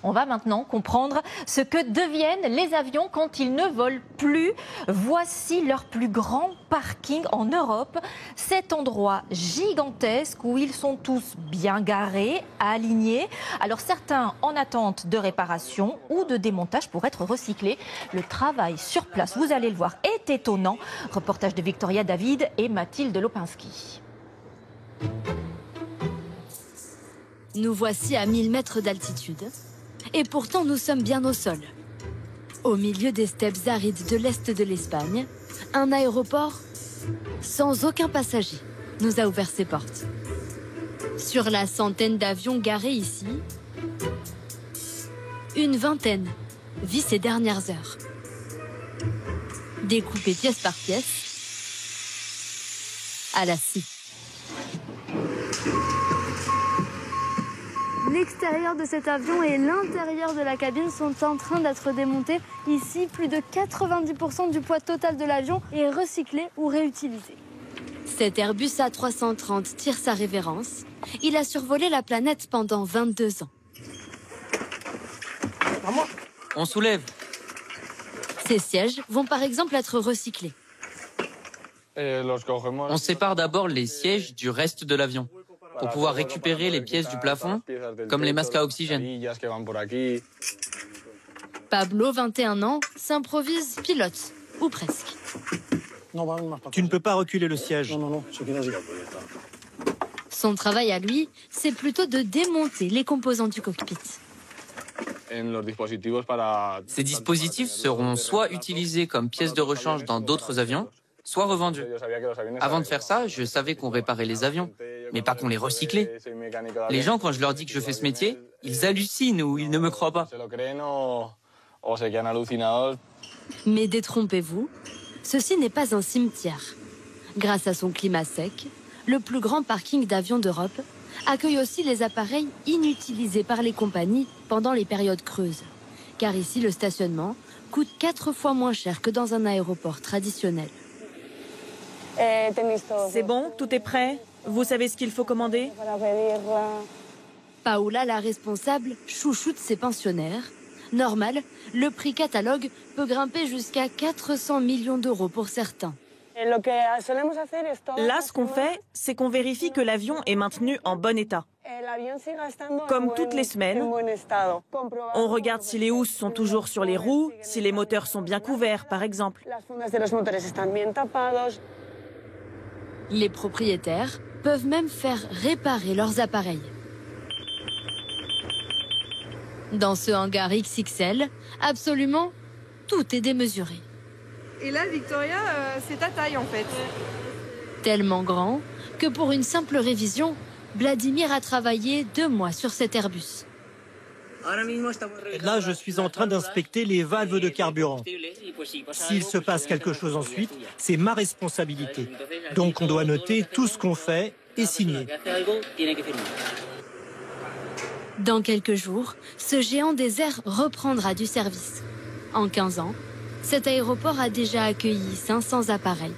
On va maintenant comprendre ce que deviennent les avions quand ils ne volent plus. Voici leur plus grand parking en Europe. Cet endroit gigantesque où ils sont tous bien garés, alignés. Alors certains en attente de réparation ou de démontage pour être recyclés. Le travail sur place, vous allez le voir, est étonnant. Reportage de Victoria David et Mathilde Lopinski. Nous voici à 1000 mètres d'altitude. Et pourtant, nous sommes bien au sol. Au milieu des steppes arides de l'est de l'Espagne, un aéroport sans aucun passager nous a ouvert ses portes. Sur la centaine d'avions garés ici, une vingtaine vit ses dernières heures. Découpés pièce par pièce, à la scie. L'extérieur de cet avion et l'intérieur de la cabine sont en train d'être démontés. Ici, plus de 90% du poids total de l'avion est recyclé ou réutilisé. Cet Airbus A330 tire sa révérence. Il a survolé la planète pendant 22 ans. On soulève. Ces sièges vont par exemple être recyclés. On sépare d'abord les sièges du reste de l'avion pour pouvoir récupérer les pièces du plafond, comme les masques à oxygène. Pablo, 21 ans, s'improvise pilote, ou presque. Tu ne peux pas reculer le siège. Son travail à lui, c'est plutôt de démonter les composants du cockpit. Ces dispositifs seront soit utilisés comme pièces de rechange dans d'autres avions, soit revendus. Avant de faire ça, je savais qu'on réparait les avions, mais pas qu'on les recyclait. Les gens, quand je leur dis que je fais ce métier, ils hallucinent ou ils ne me croient pas. Mais détrompez-vous, ceci n'est pas un cimetière. Grâce à son climat sec, le plus grand parking d'avions d'Europe accueille aussi les appareils inutilisés par les compagnies pendant les périodes creuses. Car ici, le stationnement coûte 4 fois moins cher que dans un aéroport traditionnel. C'est bon, tout est prêt? Vous savez ce qu'il faut commander? Paola, la responsable, chouchoute ses pensionnaires. Normal, le prix catalogue peut grimper jusqu'à 400 millions d'euros pour certains. Là, ce qu'on fait, c'est qu'on vérifie que l'avion est maintenu en bon état. Comme toutes les semaines, on regarde si les housses sont toujours sur les roues, si les moteurs sont bien couverts, par exemple. Les propriétaires peuvent même faire réparer leurs appareils. Dans ce hangar XXL, absolument tout est démesuré. Et là, Victoria, c'est ta taille en fait. Tellement grand que pour une simple révision, Vladimir a travaillé 2 mois sur cet Airbus. Là, je suis en train d'inspecter les valves de carburant. S'il se passe quelque chose ensuite, c'est ma responsabilité. Donc on doit noter tout ce qu'on fait et signer. Dans quelques jours, ce géant des airs reprendra du service. En 15 ans, cet aéroport a déjà accueilli 500 appareils.